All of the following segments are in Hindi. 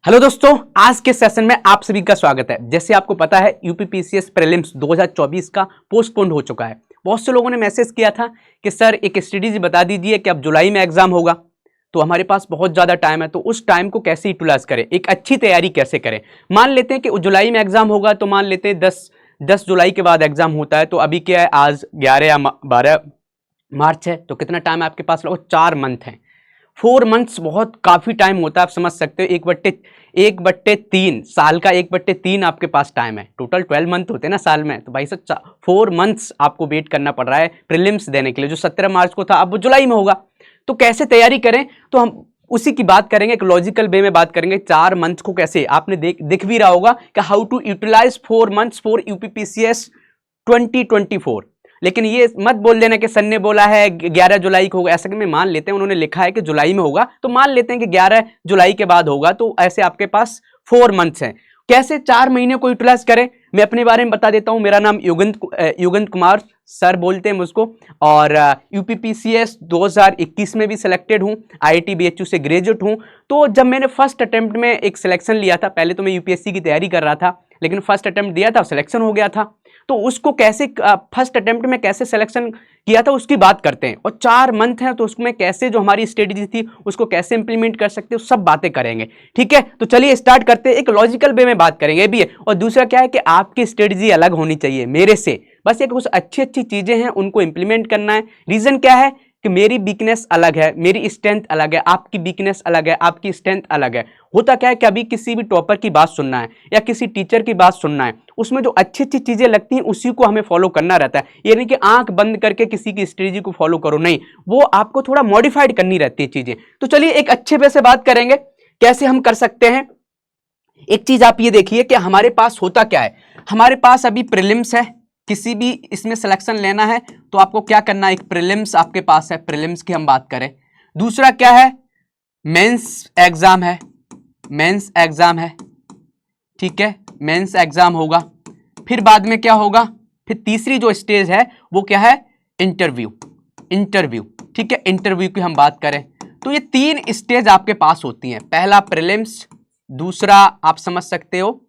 हेलो दोस्तों, आज के सेशन में आप सभी का स्वागत है। जैसे आपको पता है यूपीपीसीएस प्रीलिम्स 2024 का पोस्टपोन्ड हो चुका है। बहुत से लोगों ने मैसेज किया था कि सर एक स्ट्रेटेजी बता दीजिए कि अब जुलाई में एग्जाम होगा, तो हमारे पास बहुत ज़्यादा टाइम है, तो उस टाइम को कैसे यूटिलाइज करें, एक अच्छी तैयारी कैसे करें। मान लेते हैं कि जुलाई में एग्जाम होगा, तो मान लेते हैं 10 जुलाई के बाद एग्जाम होता है, तो अभी क्या है, आज 11 या 12 मार्च है, तो कितना टाइम है आपके पास? लगभग 4 मंथ है। 4 मंथ्स बहुत काफी टाइम होता है, आप समझ सकते हो। एक बट्टे 3 साल का 1/3 आपके पास टाइम है। टोटल 12 मंथ होते हैं ना साल में, तो भाई साहब 4 मंथ्स आपको वेट करना पड़ रहा है प्रीलिम्स देने के लिए, जो 17 मार्च को था अब वो जुलाई में होगा। तो कैसे तैयारी करें, तो हम उसी की बात करेंगे, एक लॉजिकल वे में बात करेंगे। 4 मंथ को कैसे, आपने दिख भी रहा होगा कि how to utilise 4 months for UPPCS 2024। लेकिन ये मत बोल देना कि सर ने बोला है 11 जुलाई को होगा, ऐसा कि मैं मान लेते हैं उन्होंने लिखा है कि जुलाई में होगा, तो मान लेते हैं कि 11 जुलाई के बाद होगा, तो ऐसे आपके पास 4 मंथ्स हैं। कैसे 4 महीने को यूटिलाइज करें, मैं अपने बारे में बता देता हूं। मेरा नाम युगंत कुमार सर बोलते हैं मुझको, और यूपीपीसीएस 2021 में भी सिलेक्टेड हूं, आईआईटी बीएचयू से ग्रेजुएट हूं। तो जब मैंने फर्स्ट अटेम्प्ट में एक सिलेक्शन लिया था, पहले तो मैं यूपीएससी की तैयारी कर रहा था, लेकिन फर्स्ट अटेम्प्ट दिया था, सिलेक्शन हो गया था। तो उसको कैसे फर्स्ट अटेम्प्ट में कैसे सिलेक्शन किया था उसकी बात करते हैं, और 4 मंथ है तो उसमें कैसे जो हमारी स्ट्रेटेजी थी उसको कैसे इंप्लीमेंट कर सकते हो, सब बातें करेंगे। ठीक है, तो चलिए स्टार्ट करते हैं। एक लॉजिकल वे में बात करेंगे भी है, और दूसरा क्या है कि आपकी स्ट्रेटेजी अलग होनी चाहिए मेरे से। बस एक कुछ अच्छी अच्छी चीजें हैं, उनको इंप्लीमेंट करना है। रीजन क्या है कि मेरी वीकनेस अलग है, मेरी स्ट्रेंथ अलग है, आपकी वीकनेस अलग है, आपकी स्ट्रेंथ अलग है। होता क्या है कि अभी किसी भी टॉपर की बात सुनना है या किसी टीचर की बात सुनना है, उसमें जो अच्छी अच्छी चीजें लगती हैं उसी को हमें फॉलो करना रहता है। ये नहीं कि आंख बंद करके किसी की स्ट्रेटेजी को फॉलो करो, नहीं, वो आपको थोड़ा मॉडिफाइड करनी रहती है चीजें। तो चलिए एक अच्छे वे से बात करेंगे कैसे हम कर सकते हैं। एक चीज आप ये देखिए कि हमारे पास होता क्या है, हमारे पास अभी प्रीलिम्स है, किसी भी इसमें सिलेक्शन लेना है तो आपको क्या करना है, एक प्रीलिम्स आपके पास है, प्रीलिम्स की हम बात करें। दूसरा क्या है, मेंस एग्जाम है, मेंस एग्जाम है, ठीक है, मेंस एग्जाम होगा। फिर बाद में क्या होगा, फिर तीसरी जो स्टेज है वो क्या है, इंटरव्यू, इंटरव्यू, ठीक है, इंटरव्यू की हम बात करें तो ये 3 स्टेज आपके पास होती हैं। पहला प्रीलिम्स, दूसरा आप समझ सकते हो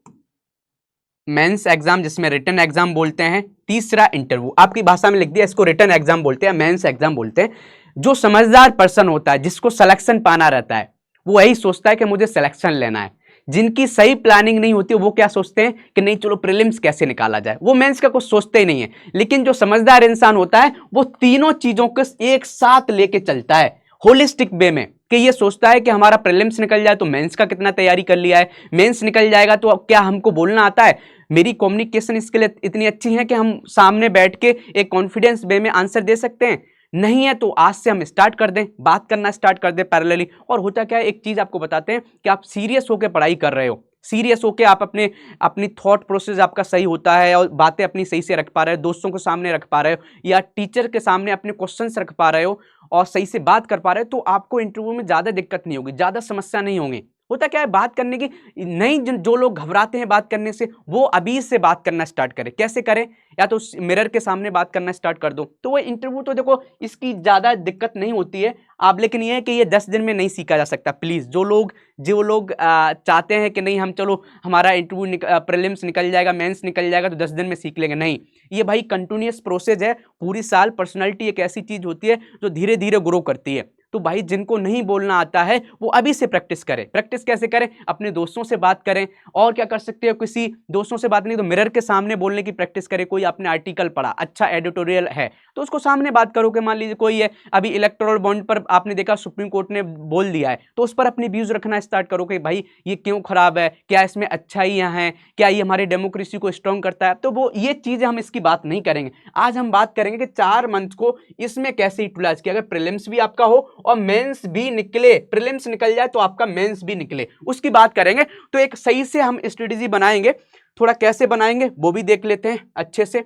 मेंस एग्जाम जिसमें रिटन एग्जाम बोलते हैं, तीसरा इंटरव्यू। आपकी भाषा में लिख दिया, इसको रिटन एग्जाम बोलते हैं, मेंस एग्जाम बोलते हैं। जो समझदार पर्सन होता है, जिसको सिलेक्शन पाना रहता है, वो यही सोचता है कि मुझे सिलेक्शन लेना है। जिनकी सही प्लानिंग नहीं होती वो क्या सोचते हैं कि नहीं चलो प्रीलिम्स कैसे निकाला जाए, वो मेंस का कुछ सोचते ही नहीं है। लेकिन जो समझदार इंसान होता है वो तीनों चीजों को एक साथ लेके चलता है, होलिस्टिक वे में, कि ये सोचता है कि हमारा प्रीलिम्स निकल जाए तो मेंस का कितना तैयारी कर लिया है, मेंस निकल जाएगा तो अब क्या हमको बोलना आता है, मेरी कम्युनिकेशन स्किल इतनी अच्छी है कि हम सामने बैठ के एक कॉन्फिडेंस वे में आंसर दे सकते हैं। नहीं है तो आज से हम स्टार्ट कर दें, बात करना स्टार्ट कर दें पैरेलली। और होता क्या है, एक चीज आपको बताते हैं कि आप सीरियस होकर पढ़ाई कर रहे हो, सीरियस होकर आप अपनी थॉट प्रोसेस आपका सही होता है, और बातें अपनी सही से रख पा रहे हो, दोस्तों को सामने रख पा रहे हो, या टीचर के सामने अपने क्वेश्चंस रख पा रहे हो, और सही से बात कर पा रहे हो, तो आपको इंटरव्यू में ज्यादा दिक्कत नहीं होगी, ज्यादा समस्या नहीं होगी। होता क्या है, बात करने की नहीं, जो लोग घबराते हैं बात करने से, वो अभी से बात करना स्टार्ट करें। कैसे करें, या तो मिरर के सामने बात करना स्टार्ट कर दो, तो वो इंटरव्यू तो देखो इसकी ज्यादा दिक्कत नहीं होती है आप, लेकिन ये है कि ये 10 दिन में नहीं सीखा जा सकता। प्लीज जो लोग चाहते हैं कि नहीं हम चलो हमारा इंटरव्यू प्रीलिम्स निकल जाएगा, मेंस निकल जाएगा तो 10 दिन में सीख लेंगे, नहीं, ये भाई कंटिन्यूअस प्रोसेस है। पूरी साल पर्सनैलिटी एक ऐसी चीज होती है जो धीरे धीरे ग्रो करती है। तो भाई जिनको नहीं बोलना आता है वो अभी से प्रैक्टिस करें। प्रैक्टिस कैसे करें, अपने दोस्तों से बात करें, और क्या कर सकते हो, किसी दोस्तों से बात नहीं तो मिरर के सामने बोलने की प्रैक्टिस करें। कोई आपने आर्टिकल पढ़ा, अच्छा एडिटोरियल है, तो उसको सामने बात करो। कि मान लीजिए कोई है, अभी इलेक्टोरल बॉन्ड पर आपने देखा सुप्रीम कोर्ट ने बोल दिया है, तो उस पर अपनी व्यूज रखना स्टार्ट करो कि भाई ये क्यों खराब है, क्या इसमें अच्छाइयां हैं, क्या ये हमारे डेमोक्रेसी को स्ट्रॉन्ग करता है। तो वो ये चीजें हम इसकी बात नहीं करेंगे। आज हम बात करेंगे कि 4 मंथ को इसमें कैसे यूटिलाइज किया, अगर प्रीलिम्स भी आपका हो और मेंस भी निकले, प्रीलिम्स निकल जाए तो आपका मेंस भी निकले, उसकी बात करेंगे। तो एक सही से हम स्ट्रेटेजी बनाएंगे, थोड़ा कैसे बनाएंगे वो भी देख लेते हैं अच्छे से,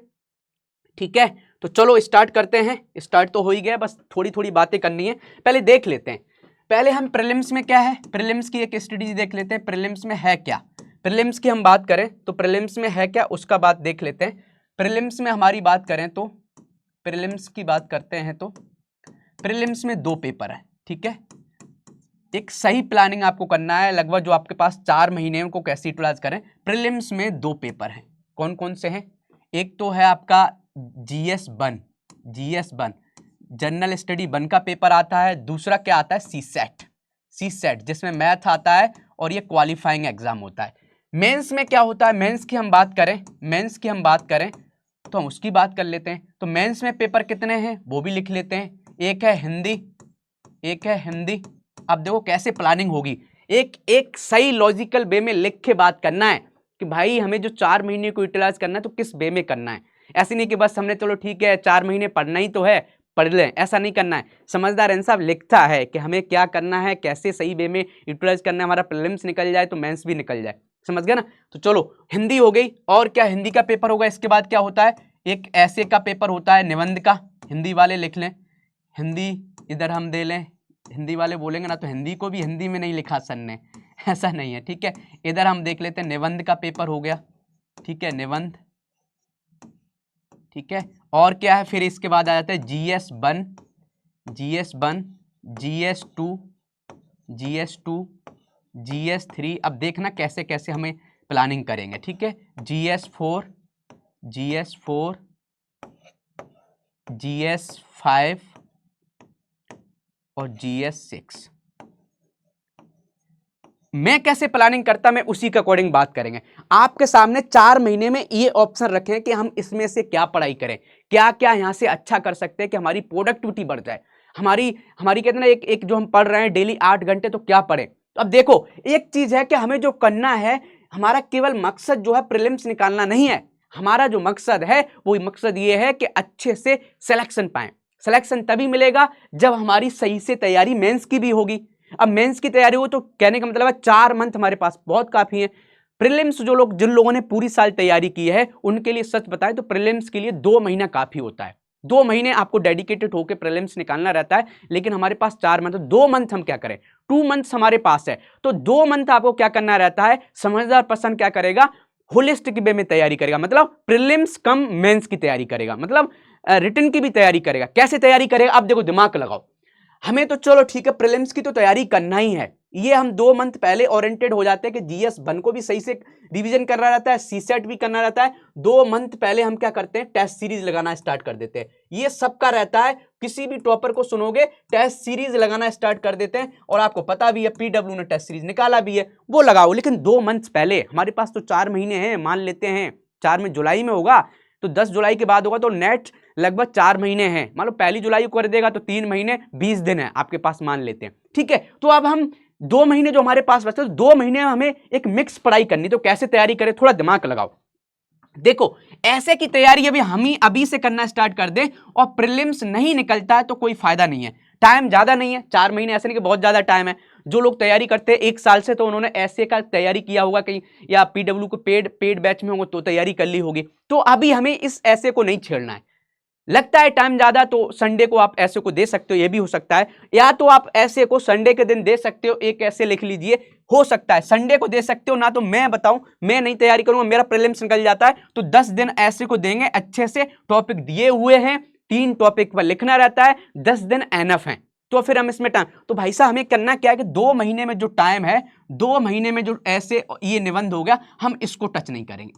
ठीक है। तो चलो स्टार्ट करते हैं। स्टार्ट तो हो ही गया, बस थोड़ी थोड़ी बातें करनी है, पहले देख लेते हैं। पहले हम प्रीलिम्स में क्या है, प्रीलिम्स की एक स्ट्रेटेजी देख लेते हैं, प्रीलिम्स में है क्या। प्रीलिम्स की हम बात करें तो प्रीलिम्स में है क्या उसका बात देख लेते हैं। प्रीलिम्स में हमारी बात करें तो, प्रीलिम्स की बात करते हैं तो प्रीलिम्स में 2 पेपर है, ठीक है। एक सही प्लानिंग आपको करना है। लगभग जो आपके पास 4 महीने हैं उनको कैसे यूटिलाइज करें। प्रीलिम्स में 2 पेपर हैं, कौन कौन से हैं? एक तो है आपका जीएस 1 जनरल स्टडी 1 का पेपर आता है। दूसरा क्या आता है? सीसेट जिसमें मैथ आता है और ये क्वालिफाइंग एग्जाम होता है। मेंस में क्या होता है? मेंस की हम बात करें तो हम उसकी बात कर लेते हैं। तो मेंस में पेपर कितने हैं वो भी लिख लेते हैं। एक है हिंदी। अब देखो कैसे प्लानिंग होगी। एक सही लॉजिकल वे में लिख के बात करना है कि भाई हमें जो 4 महीने को यूटिलाइज करना है तो किस वे में करना है। ऐसे नहीं कि बस हमने चलो ठीक है 4 महीने पढ़ना ही तो है, पढ़ लें, ऐसा नहीं करना है। समझदार इंसान लिखता है कि हमें क्या करना है, कैसे सही वे में यूटिलाइज करना है, हमारा प्रीलिम्स निकल जाए तो मेंस भी निकल जाए। समझ गए ना? तो चलो हिंदी हो गई। और क्या हिंदी का पेपर होगा। इसके बाद क्या होता है? एक ऐसे का पेपर होता है, निबंध का। हिंदी वाले लिख लें, हिंदी इधर हम दे लें। हिंदी वाले बोलेंगे ना तो हिंदी को भी हिंदी में नहीं लिखा सर ने, ऐसा नहीं है, ठीक है। इधर हम देख लेते हैं निबंध का पेपर हो गया, ठीक है, निबंध, ठीक है। और क्या है फिर इसके बाद आ जाता है जीएस 1, GS 2, GS 3। अब देखना कैसे कैसे हमें प्लानिंग करेंगे, ठीक है। GS 4, GS 5 और GS 6। मैं कैसे प्लानिंग करता, मैं उसी के अकॉर्डिंग बात करेंगे। आपके सामने 4 महीने में ये ऑप्शन रखें कि हम इसमें से क्या पढ़ाई करें, क्या क्या यहां से अच्छा कर सकते हैं कि हमारी प्रोडक्टिविटी बढ़ जाए। हमारी कहते हैं ना, एक जो हम पढ़ रहे हैं डेली 8 घंटे, तो क्या पढ़े। तो अब देखो एक चीज है कि हमें जो करना है, हमारा केवल मकसद जो है प्रीलिम्स निकालना नहीं है। हमारा जो मकसद है वो मकसद ये है कि अच्छे से सिलेक्शन पाए। सिलेक्शन तभी मिलेगा जब हमारी सही से तैयारी मेंस की भी होगी। अब मेंस की तैयारी हो तो कहने का मतलब है 4 मंथ हमारे पास बहुत काफी है। प्रीलिम्स जिन लोगों ने पूरी साल तैयारी की है उनके लिए सच बताएं तो प्रीलिम्स के लिए 2 महीना काफी होता है। 2 महीने आपको डेडिकेटेड होकर प्रीलिम्स निकालना रहता है, लेकिन हमारे पास 4 मंथ, 2 मंथ हम क्या करें, 2 मंथ्स हमारे पास है। तो 2 मंथ आपको क्या करना रहता है। समझदार पर्सन क्या करेगा, होलिस्टिक वे में तैयारी करेगा, मतलब प्रीलिम्स कम मेंस की तैयारी करेगा, मतलब रिटन की भी तैयारी करेगा। कैसे तैयारी करेगा, अब देखो दिमाग लगाओ। हमें तो चलो ठीक है प्रीलिम्स की तो तैयारी करना ही है, ये हम 2 मंथ पहले ओरिएंटेड हो जाते हैं कि जीएस 1 को भी सही से रिवीजन करना रहता है, सीसेट भी करना रहता है। 2 मंथ पहले हम क्या करते हैं, टेस्ट सीरीज लगाना स्टार्ट कर देते हैं। ये सबका रहता है, किसी भी टॉपर को सुनोगे टेस्ट सीरीज लगाना स्टार्ट कर देते हैं। और आपको पता भी है पीडब्ल्यू ने टेस्ट सीरीज निकाला भी है, वो लगाओ। लेकिन 2 मंथ पहले, हमारे पास तो 4 महीने हैं, मान लेते हैं 4 में जुलाई में होगा तो 10 जुलाई के बाद होगा, तो नेट लगभग 4 महीने हैं। मान लो 1 जुलाई को कर देगा तो 3 महीने 20 दिन है आपके पास, मान लेते हैं, ठीक है। तो अब हम 2 महीने जो हमारे पास बचते, 2 महीने में हमें एक मिक्स पढ़ाई करनी, तो कैसे तैयारी करें, थोड़ा दिमाग लगाओ। देखो ऐसे की तैयारी अभी से करना स्टार्ट कर दे और प्रीलिम्स नहीं निकलता है तो कोई फायदा नहीं है। टाइम ज्यादा नहीं है, 4 महीने ऐसे नहीं कि बहुत ज्यादा टाइम है। जो लोग तैयारी करते हैं 1 साल से, तो उन्होंने ऐसे का तैयारी किया होगा कहीं, या पीडब्ल्यू को पेड बैच में होंगे तो तैयारी कर ली होगी। तो अभी हमें इस ऐसे को नहीं छेड़ना है। लगता है टाइम ज्यादा तो संडे को आप ऐसे को दे सकते हो, ये भी हो सकता है। या तो आप ऐसे को संडे के दिन दे सकते हो, एक ऐसे लिख लीजिए, हो सकता है संडे को दे सकते हो ना। तो मैं बताऊं, मैं नहीं तैयारी करूंगा, मेरा प्रीलिम्स निकल जाता है तो 10 दिन ऐसे को देंगे, अच्छे से टॉपिक दिए हुए हैं, 3 टॉपिक पर लिखना रहता है, 10 दिन एनफ है। तो फिर हम इसमें टाइम, तो भाई साहब हमें करना क्या है कि 2 महीने में जो टाइम है, 2 महीने में जो ऐसे ये निबंध हो गया, हम इसको टच नहीं करेंगे,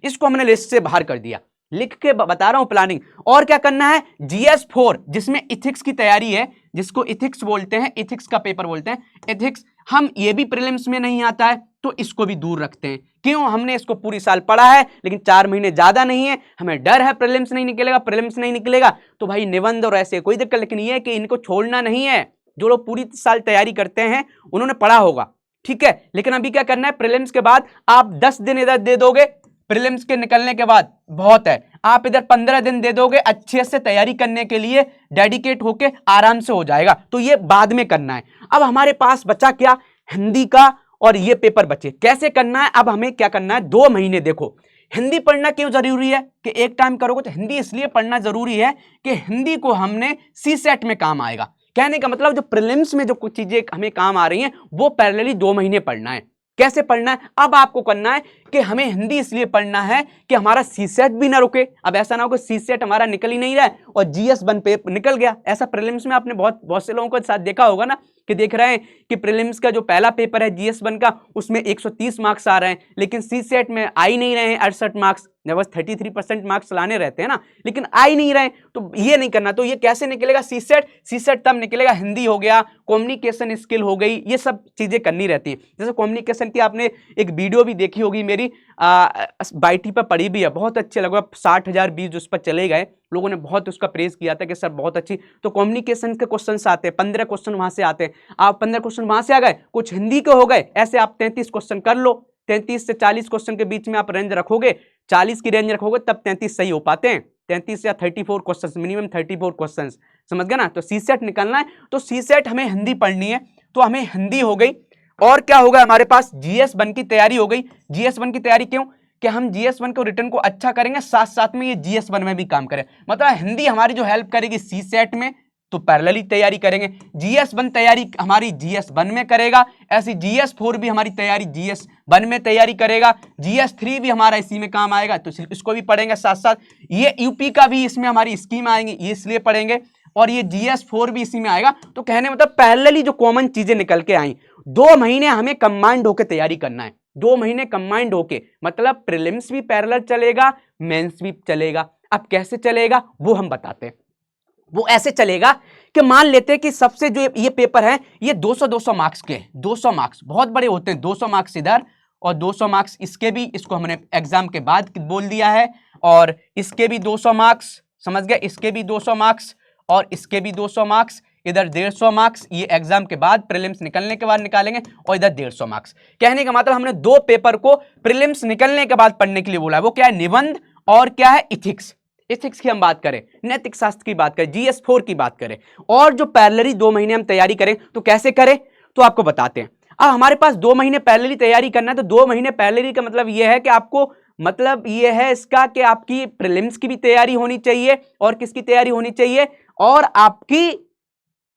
इसको हमने लिस्ट से बाहर कर दिया। लिख के बता रहा हूं प्लानिंग। और क्या करना है, GS 4 जिसमें इथिक्स की तैयारी है, जिसको इथिक्स बोलते हैं, इथिक्स का पेपर बोलते हैं, इथिक्स हम ये भी प्रीलिम्स में नहीं आता है तो इसको भी दूर रखते हैं। क्यों, हमने इसको पूरी साल पढ़ा है, लेकिन 4 महीने ज्यादा नहीं है, हमें डर है प्रीलिम्स नहीं निकलेगा तो भाई निबंध और ऐसे कोई दिक्कत। लेकिन ये कि इनको छोड़ना नहीं है। जो लोग पूरी साल तैयारी करते हैं उन्होंने पढ़ा होगा, ठीक है। लेकिन अभी क्या करना है, प्रीलिम्स के बाद आप 10 दिन इधर दे दोगे, प्रीलिम्स के निकलने के बाद बहुत है, आप इधर 15 दिन दे दोगे अच्छे से तैयारी करने के लिए, डेडिकेट होके आराम से हो जाएगा। तो ये बाद में करना है। अब हमारे पास बचा क्या, हिंदी का और ये पेपर बचे, कैसे करना है। अब हमें क्या करना है, 2 महीने देखो हिंदी पढ़ना क्यों जरूरी है कि एक टाइम करोगे तो हिंदी इसलिए पढ़ना जरूरी है कि हिंदी को हमने सीसेट में काम आएगा। कहने का मतलब जो प्रीलिम्स में जो कुछ चीजें हमें काम आ रही हैं वो पैरेलली 2 महीने पढ़ना है। कैसे पढ़ना है, अब आपको करना है कि हमें हिंदी इसलिए पढ़ना है कि हमारा सीसेट भी ना रुके। अब ऐसा ना हो कि सीसेट हमारा निकल ही नहीं रहा है और GS 1 पे निकल गया। ऐसा प्रीलिम्स में आपने बहुत से लोगों के साथ देखा होगा ना कि देख रहे हैं कि प्रीलिम्स का जो पहला पेपर है GS1 का, उसमें 130 मार्क्स आ रहे हैं, लेकिन CSET में आ ही नहीं रहे हैं 68 मार्क्स। बस 33% मार्क्स लाने रहते हैं ना, लेकिन आ ही नहीं रहे। तो ये नहीं करना। तो ये कैसे निकलेगा CSET तब निकलेगा, हिंदी हो गया, कम्युनिकेशन स्किल हो गई, ये सब चीजें करनी रहती है। जैसे कम्युनिकेशन की आपने एक वीडियो भी देखी होगी मेरी, बाईटी पर पड़ी भी है, बहुत अच्छे, लगभग 60,000 व्यूज उस पर चले गए। लोगों ने बहुत उसका प्रेज किया था कि सर बहुत अच्छी। तो कम्युनिकेशन के क्वेश्चन आते हैं, 15 क्वेश्चन वहां से आते हैं। आप 15 क्वेश्चन वहां से आ गए, कुछ हिंदी के हो गए, ऐसे आप 33 क्वेश्चन कर लो। 33 से 40 क्वेश्चन के बीच में आप रेंज रखोगे, 40 की रेंज रखोगे, तब 33 सही हो पाते हैं। 33 या 34 क्वेश्चन, मिनिमम 34 क्वेश्चन, समझ गए ना। तो CSET निकलना है, तो CSET हमें हिंदी पढ़नी है, तो हमें हिंदी हो गई। और क्या होगा हमारे पास, GS1 की तैयारी हो गई। GS1 की तैयारी क्यों, कि हम GS1 को रिटर्न को अच्छा करेंगे, साथ साथ में ये GS1 में भी काम करें। मतलब हिंदी हमारी जो हेल्प करेगी CSET में, तो पैरेलली तैयारी करेंगे। GS1 तैयारी हमारी GS1 में करेगा, ऐसी GS4 भी हमारी तैयारी GS1 में तैयारी करेगा, GS3 भी हमारा इसी में काम आएगा, तो इसको भी पढ़ेंगे साथ साथ। ये यूपी का भी इसमें हमारी स्कीम आएंगी, ये इसलिए पढ़ेंगे, और ये GS4 भी इसी में आएगा। तो कहने मतलब पैरेलली जो कॉमन चीजें निकल के आई, 2 महीने हमें कंबाइंड होकर तैयारी करना है। 2 महीने कंबाइंड होके, मतलब प्रीलिम्स भी पैरेलल चलेगा, मेंस भी चलेगा। अब कैसे चलेगा वो हम बताते हैं। वो ऐसे चलेगा कि मान लेते हैं कि सबसे जो ये पेपर है, ये 200 मार्क्स के, 200 मार्क्स बहुत बड़े होते हैं, 200 मार्क्स इधर और 200 मार्क्स इसके भी, इसको हमने एग्जाम के बाद बोल दिया है, और इसके भी 200 मार्क्स, समझ गए, इसके भी 200 मार्क्स और इसके भी 200 मार्क्स, इधर 150 मार्क्स, ये एग्जाम के बाद प्रीलिम्स निकलने के बाद निकालेंगे, और इधर 150 मार्क्स। कहने का मतलब हमने 2 पेपर को प्रीलिम्स निकलने के बाद पढ़ने के लिए बोला है। वो क्या है, निबंध, और क्या है, इथिक्स। इथिक्स की हम बात करें, नैतिक शास्त्र की बात करें, GS4 की बात करें, और जो पैरेलली 2 महीने हम तैयारी करें, तो कैसे करें, तो आपको बताते हैं। अब हमारे पास 2 महीने पैरेलली तैयारी करना है, तो 2 महीने पैरेलली का मतलब यह है कि आपको, मतलब यह है इसका कि आपकी प्रीलिम्स की भी तैयारी होनी चाहिए, और किसकी तैयारी होनी चाहिए, और आपकी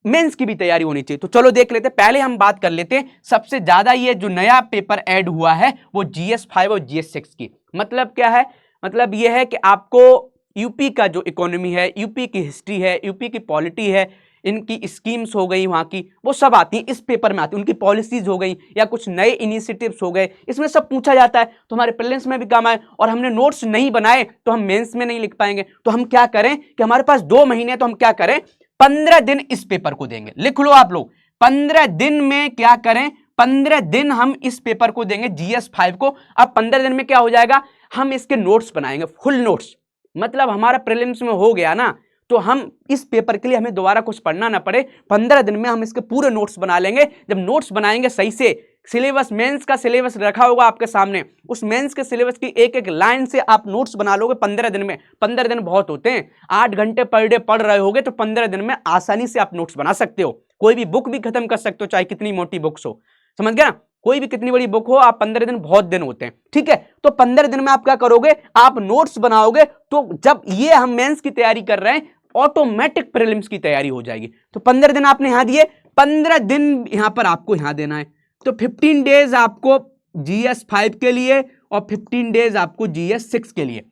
मेंस की भी तैयारी होनी चाहिए। तो चलो देख लेते हैं। पहले हम बात कर लेते हैं, सबसे ज्यादा ये जो नया पेपर ऐड हुआ है वो GS5 और GS6 की। मतलब क्या है, मतलब यह है कि आपको यूपी का जो इकोनॉमी है, यूपी की हिस्ट्री है, यूपी की पॉलिटी है, इनकी स्कीम्स हो गई वहां की, वो सब आती हैं इस पेपर में आती है। उनकी पॉलिसीज हो गई या कुछ नए इनिशिएटिव्स हो गए, इसमें सब पूछा जाता है। तो हमारे प्रीलिम्स में भी काम आए, और हमने नोट्स नहीं बनाए तो हम मेंस में नहीं लिख पाएंगे। तो हम क्या करें कि हमारे पास 2 महीने, तो हम क्या करें, 15 दिन इस पेपर को देंगे। लिख लो आप लोग, 15 दिन में क्या करें, 15 दिन हम इस पेपर को देंगे, GS5 को। अब 15 दिन में क्या हो जाएगा, हम इसके नोट्स बनाएंगे, फुल नोट्स। मतलब हमारा प्रीलिम्स में हो गया ना, तो हम इस पेपर के लिए हमें दोबारा कुछ पढ़ना ना पड़े, 15 दिन में हम इसके पूरे नोट्स बना लेंगे। जब नोट्स बनाएंगे सही से, सिलेबस, मेंस का सिलेबस रखा होगा आपके सामने, उस मेंस के सिलेबस की एक एक लाइन से आप नोट्स बना लोगे 15 दिन में। 15 दिन बहुत होते हैं, 8 घंटे पर डे पढ़ रहे होगे, तो 15 दिन में आसानी से आप नोट्स बना सकते हो। कोई भी बुक भी खत्म कर सकते हो, चाहे कितनी मोटी बुक्स हो, समझ गया ना। कोई भी कितनी बड़ी बुक हो, आप 15 दिन, बहुत दिन होते हैं, ठीक है। तो 15 दिन में आप क्या करोगे, आप नोट्स बनाओगे। तो जब ये हम मेंस की तैयारी कर रहे हैं, ऑटोमेटिक प्रीलिम्स की तैयारी हो जाएगी। तो 15 दिन आपने यहां दिए, 15 दिन यहां पर आपको यहां देना है। तो 15 डेज आपको GS5 के लिए, और 15 डेज आपको GS6 के लिए।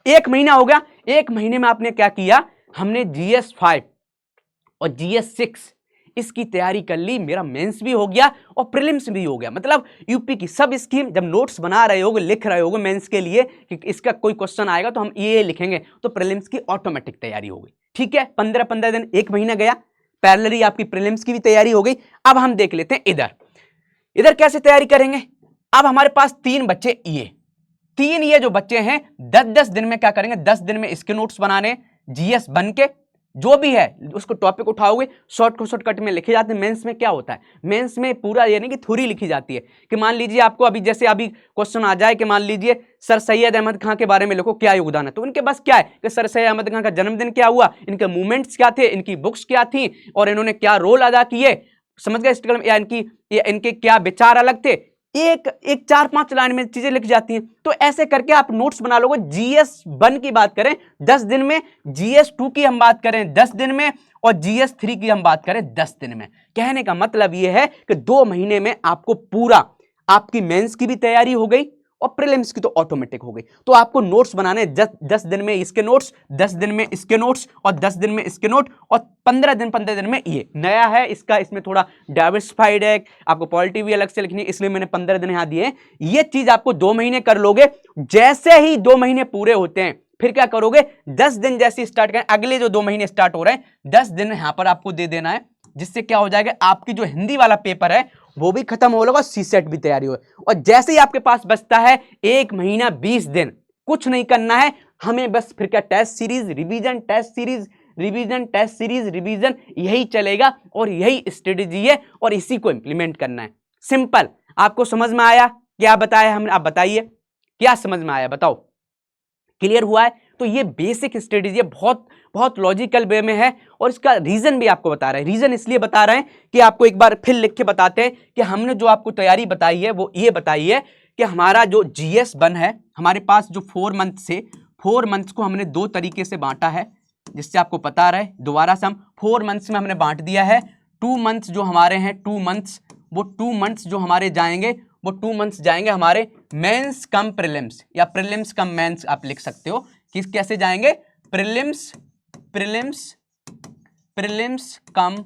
1 महीना हो गया। 1 महीने में आपने क्या किया, हमने GS5 और GS6 इसकी तैयारी कर ली, मेरा मेंस भी हो गया और प्रीलिम्स भी हो गया। मतलब यूपी की सब स्कीम, जब नोट्स बना रहे होगे, लिख रहे होगे मेंस के लिए कि इसका कोई क्वेश्चन आएगा तो हम ये लिखेंगे, तो प्रीलिम्स की ऑटोमेटिक तैयारी हो गई, ठीक है। 15 दिन, 1 महीना गया, पैरेलली आपकी प्रीलिम्स की भी तैयारी हो गई। अब हम देख लेते हैं इधर कैसे तैयारी करेंगे। अब हमारे पास 3 बच्चे, ये जो बच्चे हैं 10-10 दिन में क्या करेंगे, 10 दिन में इसके नोट्स बनाने, GS1 के जो भी है उसको टॉपिक उठाओगे, शॉर्टकट में लिखे जाते हैं। मेंस में क्या होता है, मेंस में पूरा यानी कि थ्योरी लिखी जाती है कि मान लीजिए आपको अभी, जैसे अभी क्वेश्चन आ जाए कि मान लीजिए सर सैयद अहमद खान के बारे में लिखो, क्या योगदान है। तो उनके पास क्या है कि सर सैयद अहमद खान का जन्मदिन क्या हुआ, इनके मूवमेंट्स क्या थे, इनकी बुक्स क्या थी, और इन्होंने क्या रोल अदा किए, समझ गए, या इनके क्या विचार अलग थे। एक 4-5 लाइन में चीजें लिख जाती हैं। तो ऐसे करके आप नोट्स बना लोगे। GS1 की बात करें 10 दिन में, GS2 की हम बात करें 10 दिन में, और GS3 की हम बात करें 10 दिन में। कहने का मतलब यह है कि 2 महीने में आपको पूरा, आपकी मेंस की भी तैयारी हो गई, और प्रीलिम्स की तो ऑटोमेटिक हो गई। तो आपको नोट्स बनाने 10 दिन में इसके नोट्स, 10 दिन में इसके नोट्स, और 10 दिन में इसके नोट, और 15 दिन में ये नया है इसका, इसमें थोड़ा डाइवर्सिफाइड है, आपको पॉलिटी भी अलग से लिखनी है, इसलिए मैंने 15 दिन यहां दिए। ये चीज आपको 2 महीने कर लोगे। जैसे ही 2 महीने पूरे होते हैं फिर क्या करोगे, 10 दिन जैसे स्टार्ट करें, अगले जो 2 महीने स्टार्ट हो रहे हैं 10 दिन यहां पर आपको दे देना है, जिससे क्या हो जाएगा, आपकी जो हिंदी वाला पेपर है वो भी खत्म हो लगा, सीसेट भी तैयारी हो। और जैसे ही आपके पास बचता है 1 महीना 20 दिन, कुछ नहीं करना है हमें, बस फिर क्या, test series revision, test series revision, test series revision, यही चलेगा और यही स्ट्रेटेजी है और इसी को इंप्लीमेंट करना है। सिंपल। आपको समझ में आया क्या बताया हमने? आप बताइए क्या समझ में आया, बताओ, क्लियर हुआ है? तो ये बेसिक स्ट्रेटेजी बहुत बहुत लॉजिकल वे में है, और इसका रीजन भी आपको बता रहे हैं। रीजन इसलिए बता रहे हैं कि आपको एक बार फिर लिख के बताते हैं कि हमने जो आपको तैयारी बताई है वो ये बताई है कि हमारा जो GS1 है, हमारे पास जो 4 मंथ से 4 मंथ्स को हमने 2 तरीके से बांटा है, जिससे आपको पता रहे। दोबारा से हम 4 मंथ्स में हमने बांट दिया है। 2 मंथ्स जो हमारे हैं, 2 मंथ्स, वो 2 मंथ्स जो हमारे जाएंगे, वो 2 मंथ्स जाएंगे हमारे मेंस कम प्रीलिम्स, या प्रीलिम्स कम मेंस आप लिख सकते हो। किस कैसे जाएंगे, prelims prelims prelims cum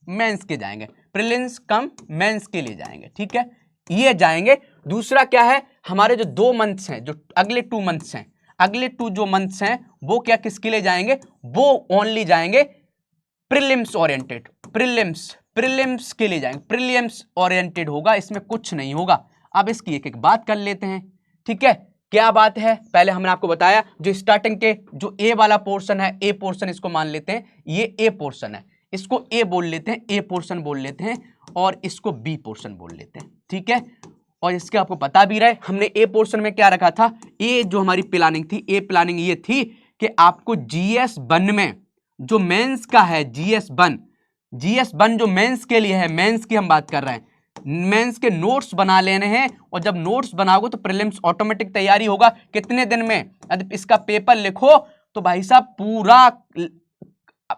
mains के जाएंगे, प्रीलिम्स कम मेंस के लिए जाएंगे, ठीक है, ये जाएंगे। दूसरा क्या है, हमारे जो 2 मंथ्स हैं, जो अगले 2 मंथ्स हैं, अगले 2 जो मंथ्स हैं वो क्या किसके लिए जाएंगे, वो ओनली जाएंगे प्रीलिम्स ओरिएंटेड, प्रीलिम्स के लिए जाएंगे, प्रीलिम्स ओरिएंटेड होगा, इसमें कुछ नहीं होगा। अब इसकी एक एक बात कर लेते हैं, ठीक है। क्या बात है, पहले हमने आपको बताया जो स्टार्टिंग के जो ए वाला पोर्शन है, ए पोर्शन इसको मान लेते हैं, ये ए पोर्शन है, इसको ए बोल लेते हैं, ए पोर्शन बोल लेते हैं, और इसको बी पोर्शन बोल लेते हैं, ठीक है। और इसके आपको पता भी रहे, हमने ए पोर्शन में क्या रखा था, ए जो हमारी प्लानिंग थी, ए प्लानिंग ये थी कि आपको GS1 में जो मेंस का है, GS1 जो मेंस के लिए है, मेंस की हम बात कर रहे हैं, मेंस के नोट्स बना लेने हैं। और जब नोट्स बनाओगे तो प्रीलिम्स ऑटोमेटिक तैयारी होगा। कितने दिन में, यदि इसका पेपर लिखो तो भाई साहब पूरा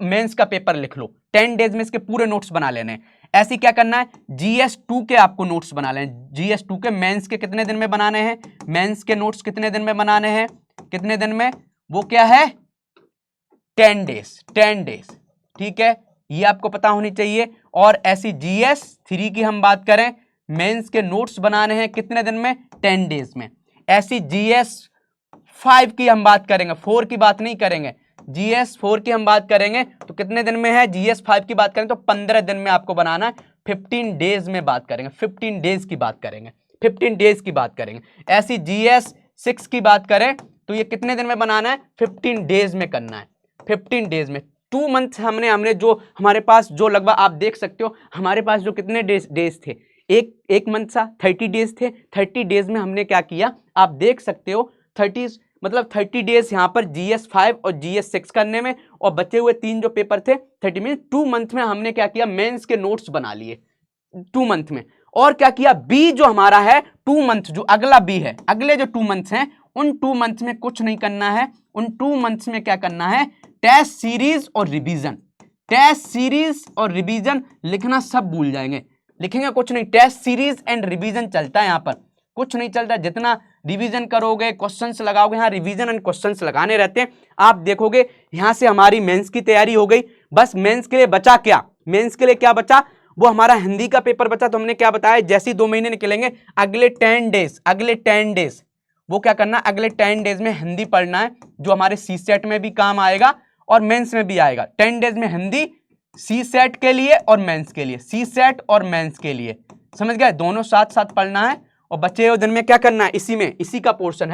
मेंस का पेपर लिख लो, 10 डेज में इसके पूरे नोट्स बना लेने हैं। ऐसे क्या करना है, GS2 के आपको नोट्स बना लें, GS2 के मेंस के कितने दिन में बनाने हैं, मेंस के नोट्स कितने दिन में बनाने हैं, कितने दिन में, वो क्या है 10 डेज, ठीक है, ये आपको पता होनी चाहिए। और ऐसी GS3 की हम बात करें, मेंस के नोट्स बनाने हैं कितने दिन में, 10 डेज में। ऐसी GS5 की हम बात करेंगे, 4 की बात नहीं करेंगे, GS4 की हम बात करेंगे तो कितने दिन में है, GS5 की बात करें तो 15 दिन में आपको बनाना है, 15 डेज में बात करेंगे, 15 डेज की बात करेंगे, 15 डेज की बात करेंगे। ऐसी GS6 की बात करें तो ये कितने दिन में बनाना है, 15 डेज में करना है, 15 डेज में। 2 मंथ हमने जो हमारे पास जो लगभग आप देख सकते हो, हमारे पास जो कितने डेज थे, एक मंथ सा 30 डेज थे। 30 डेज में हमने क्या किया, आप देख सकते हो 30 डेज यहाँ पर GS5 और GS6 करने में, और बचे हुए 3 जो पेपर थे 30 में, 2 मंथ में हमने क्या किया, मेंस के नोट्स बना लिए 2 मंथ में। और क्या किया, बी जो हमारा है 2 मंथ, जो अगला बी है, अगले जो 2 मंथ्स हैं उन 2 मंथ्स में कुछ नहीं करना है। उन 2 मंथ्स में क्या करना है, टेस्ट सीरीज और रिवीजन, टेस्ट सीरीज और रिवीजन लिखना सब भूल जाएंगे, लिखेंगे कुछ नहीं, टेस्ट सीरीज एंड रिवीजन चलता है, यहाँ पर कुछ नहीं चलता। जितना रिवीजन करोगे, क्वेश्चंस लगाओगे, यहाँ रिवीजन एंड क्वेश्चंस लगाने रहते हैं। आप देखोगे यहाँ से हमारी मेंस की तैयारी हो गई। बस मेंस के लिए बचा क्या, मेंस के लिए क्या बचा, वो हमारा हिंदी का पेपर बचा। तो हमने क्या बताया, जैसे ही 2 महीने निकलेंगे, अगले 10 डेज वो क्या करना, अगले 10 डेज में हिंदी पढ़ना है, जो हमारे CSET में भी काम आएगा और मेंस में भी आएगा। 10 डेज में हिंदी CSET के लिए और मेंस के लिए, CSET और मेंस के लिए, समझ गए, दोनों साथ साथ पढ़ना है। और बचे हुए दिन में क्या करना है, इसी का पोर्शन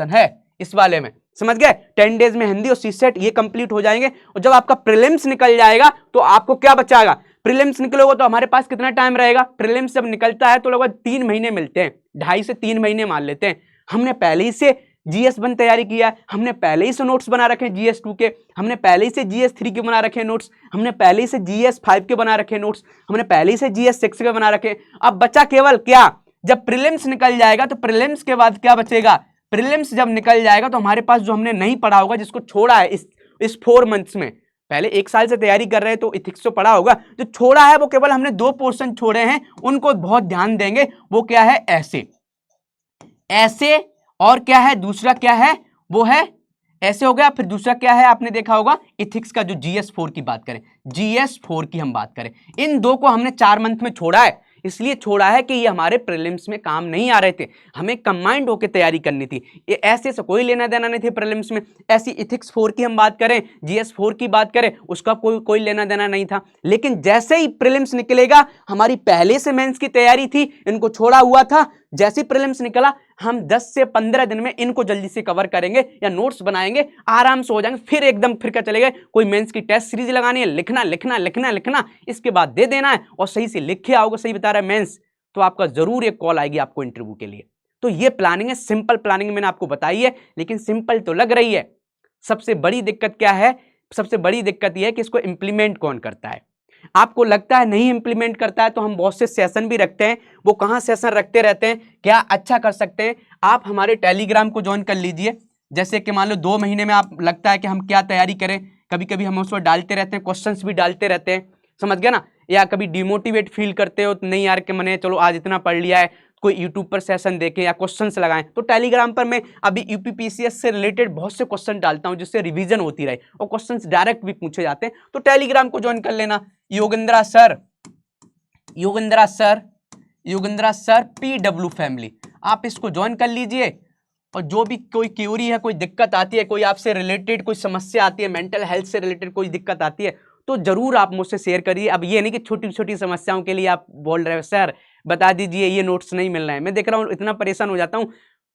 है, इस वाले में, समझ गए। 10 डेज में हिंदी और CSET ये कंप्लीट हो जाएंगे। और जब आपका प्रीलिम्स निकल जाएगा तो आपको क्या बचाएगा, प्रीलिम्स निकलोगे तो हमारे पास कितना टाइम रहेगा, प्रीलिम्स जब निकलता है तो लगभग 3 महीने मिलते हैं, 2.5 से 3 महीने मान लेते हैं। हमने पहले ही से GS1 तैयारी किया है, हमने पहले ही से नोट्स बना रखे हैं GS2 के, हमने पहले ही से GS3 के बना रखे हैं नोट्स, हमने पहले ही से GS5 के बना रखे हैं नोट्स, हमने पहले ही से GS6 के बना रखे हैं। अब बचा केवल क्या, जब प्रीलिम्स निकल जाएगा तो प्रीलिम्स के बाद क्या बचेगा, प्रीलिम्स जब निकल जाएगा तो हमारे पास जो हमने नहीं पढ़ा होगा, जिसको छोड़ा है इस 4 मंथ्स में, पहले 1 साल से तैयारी कर रहे हैं तो इथिक्स तो पढ़ा होगा, जो छोड़ा है वो केवल हमने 2 पोर्शन छोड़े हैं, उनको बहुत ध्यान देंगे। वो क्या है, ऐसे ऐसे, और क्या है दूसरा, क्या है वो है ऐसे हो गया। फिर दूसरा क्या है, आपने देखा होगा इथिक्स का, जो GS4 की बात करें, GS4 की हम बात करें, इन दो को हमने 4 मंथ में छोड़ा है। इसलिए छोड़ा है कि ये हमारे प्रीलिम्स में काम नहीं आ रहे थे, हमें कंबाइंड होकर तैयारी करनी थी। ये ऐसे से कोई लेना देना नहीं थे प्रीलिम्स में। ऐसी इथिक्स 4 की हम बात करें, GS4 की बात करें, उसका कोई लेना देना नहीं था। लेकिन जैसे ही प्रीलिम्स निकलेगा, हमारी पहले से मेंस की तैयारी थी, इनको छोड़ा हुआ था, जैसे ही प्रीलिम्स निकला हम 10 से 15 दिन में इनको जल्दी से कवर करेंगे या नोट्स बनाएंगे, आराम से हो जाएंगे। फिर एकदम फिर क्या चलेगा, कोई मेंस की टेस्ट सीरीज लगानी है, लिखना लिखना लिखना लिखना, इसके बाद दे देना है, और सही से लिख के आओगे, सही बता रहा है मेंस, तो आपका जरूर एक कॉल आएगी आपको इंटरव्यू के लिए। तो ये प्लानिंग है, सिंपल प्लानिंग मैंने आपको बताई है, लेकिन सिंपल तो लग रही है। सबसे बड़ी दिक्कत क्या है, सबसे बड़ी दिक्कत यह है कि इसको इंप्लीमेंट कौन करता है। आपको लगता है नहीं इंप्लीमेंट करता है, तो हम बहुत से सेशन भी रखते हैं। वो कहाँ सेशन रखते रहते हैं, क्या अच्छा कर सकते हैं, आप हमारे टेलीग्राम को ज्वाइन कर लीजिए। जैसे कि मान लो 2 महीने में आप लगता है कि हम क्या तैयारी करें, कभी कभी हम उसको डालते रहते हैं, क्वेश्चंस भी डालते रहते हैं, समझ गया ना। या कभी डिमोटिवेट फील करते हो, तो नहीं यार कि मैंने चलो आज इतना पढ़ लिया है, कोई यूट्यूब पर सेशन देखें या क्वेश्चंस लगाएं, तो टेलीग्राम पर मैं अभी यूपीपीसीएस से रिलेटेड बहुत से क्वेश्चन डालता हूं, जिससे रिवीजन होती रहे और क्वेश्चंस डायरेक्ट भी पूछे जाते हैं। तो टेलीग्राम को ज्वाइन कर लेना। योगेंद्रा सर PW फैमिली, आप इसको ज्वाइन कर लीजिए। और जो भी कोई क्यूरी है, कोई दिक्कत आती है, कोई आपसे रिलेटेड कोई समस्या आती है, मेंटल हेल्थ से रिलेटेड कोई दिक्कत आती है, तो जरूर आप मुझसे शेयर करिए। अब ये नहीं कि छोटी छोटी समस्याओं के लिए आप बोल रहे हो सर बता दीजिए ये नोट्स नहीं मिल रहा है। मैं देख रहा हूँ इतना परेशान हो जाता हूँ।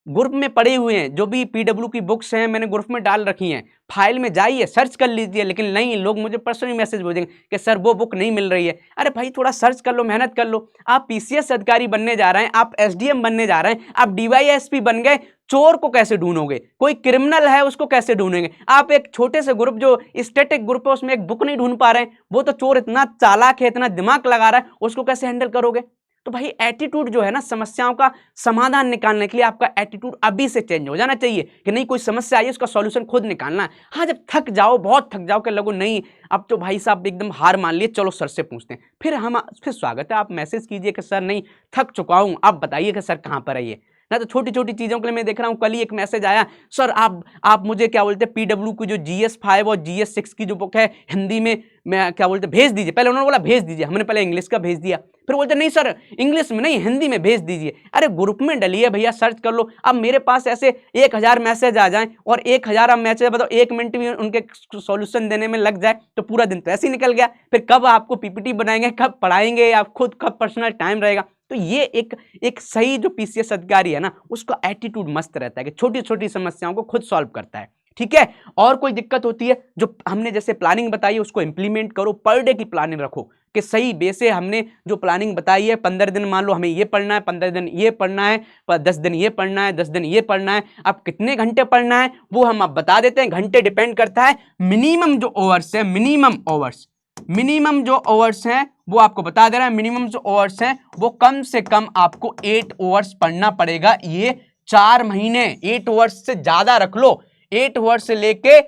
ग्रुप में पड़े हुए हैं जो भी PW की बुक्स हैं, मैंने ग्रुप में डाल रखी हैं, फाइल में जाइए सर्च कर लीजिए। लेकिन नहीं, लोग मुझे पर्सनली मैसेज भेजेंगे कि सर वो बुक नहीं मिल रही है। अरे भाई थोड़ा सर्च कर लो, मेहनत कर लो। आप PCS अधिकारी बनने जा रहे हैं, आप SDM बनने जा रहे हैं, आप DYSP बन गए, चोर को कैसे ढूंढोगे, कोई क्रिमिनल है उसको कैसे ढूंढेंगे। आप एक छोटे से ग्रुप जो स्टैटिक ग्रुप है उसमें एक बुक नहीं ढूंढ पा रहे हैं, वो तो चोर इतना चालाक है, इतना दिमाग लगा रहा है, उसको कैसे हैंडल करोगे। तो भाई एटीट्यूड जो है ना, समस्याओं का समाधान निकालने के लिए आपका एटीट्यूड अभी से चेंज हो जाना चाहिए कि नहीं कोई समस्या आई है उसका सॉल्यूशन खुद निकालना है। हाँ, जब थक जाओ, बहुत थक जाओ कि लगो नहीं अब तो भाई साहब एकदम हार मान लिए, चलो सर से पूछते हैं, फिर स्वागत है, आप मैसेज कीजिए कि सर नहीं थक चुका हूं, आप बताइए कि सर कहाँ पर आइए ना। तो छोटी छोटी चीजों के लिए मैं देख रहा हूँ, कल ही एक मैसेज आया, सर आप मुझे क्या बोलते हैं PW की जो GS5 और GS6 की जो बुक है हिंदी में, मैं क्या बोलते भेज दीजिए। पहले उन्होंने बोला भेज दीजिए, हमने पहले इंग्लिश का भेज दिया, फिर बोलते नहीं सर इंग्लिश में नहीं हिंदी में भेज दीजिए। अरे ग्रुप में डलिए भैया, सर्च कर लो। अब मेरे पास ऐसे 1000 मैसेज आ जाएं और 1000 मैसेज बताओ 1 मिनट भी उनके सॉल्यूशन देने में लग जाए तो पूरा दिन तो ऐसे ही निकल गया। फिर कब आपको PPT बनाएंगे, कब पढ़ाएंगे, आप खुद कब पर्सनल टाइम रहेगा। तो ये एक सही जो PCS अधिकारी है ना, उसका एटीट्यूड मस्त रहता है कि छोटी छोटी समस्याओं को खुद सॉल्व करता है। ठीक है, और कोई दिक्कत होती है जो हमने जैसे प्लानिंग बताई है उसको इंप्लीमेंट करो, पर डे की प्लानिंग रखो कि सही बेस से हमने जो प्लानिंग बताई है 15 दिन मान लो हमें ये पढ़ना है, 15 दिन ये पढ़ना है, 10 दिन ये पढ़ना है, 10 दिन ये पढ़ना है। अब कितने घंटे पढ़ना है वो हम अब बता देते हैं, घंटे डिपेंड करता है। मिनिमम जो ओवर्स है, मिनिमम जो ओवर्स हैं वो आपको बता दे रहा है। मिनिमम जो ओवर्स हैं वो कम से कम आपको 8 ओवर्स पढ़ना पड़ेगा। ये 4 महीने 8 ओवर्स से ज्यादा रख लो, 8 ओवर्स से लेके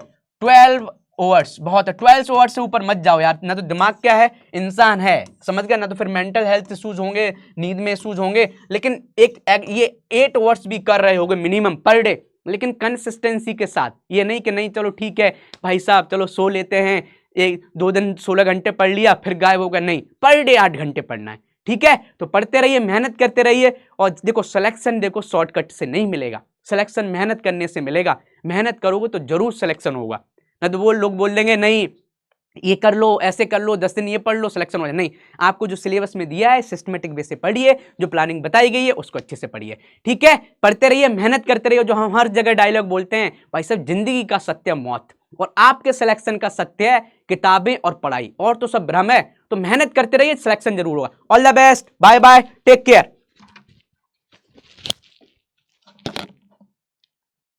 12 ओवर्स बहुत है। 12 ओवर्स से ऊपर मत जाओ यार, ना तो दिमाग क्या है, इंसान है, समझ गया ना, तो फिर मेंटल हेल्थ इश्यूज होंगे, नींद में इश्यूज होंगे। लेकिन ये 8 ओवर्स भी कर रहे होगे मिनिमम पर डे, लेकिन कंसिस्टेंसी के साथ। ये नहीं कि नहीं चलो ठीक है भाई साहब चलो सो लेते हैं, 1-2 दिन 16 घंटे पढ़ लिया फिर गायब हो गया, नहीं, पर डे 8 घंटे पढ़ना है। ठीक है, तो पढ़ते रहिए, मेहनत करते रहिए। और देखो सिलेक्शन देखो शॉर्टकट से नहीं मिलेगा, सिलेक्शन मेहनत करने से मिलेगा। मेहनत करोगे तो जरूर सिलेक्शन होगा, ना तो वो लोग बोल देंगे नहीं ये कर लो, ऐसे कर लो, 10 दिन ये पढ़ लो सिलेक्शन हो जाए। नहीं, आपको जो सिलेबस में दिया है सिस्टमेटिक वे से पढ़िए, जो प्लानिंग बताई गई है उसको अच्छे से पढ़िए। ठीक है, पढ़ते रहिए, मेहनत करते रहिए। जो हम हर जगह डायलॉग बोलते हैं भाई साहब, जिंदगी का सत्य मौत और आपके सिलेक्शन का सत्य है किताबें और पढ़ाई, और तो सब भ्रम है। तो मेहनत करते रहिए, सिलेक्शन जरूर होगा। All the best, bye bye, take care.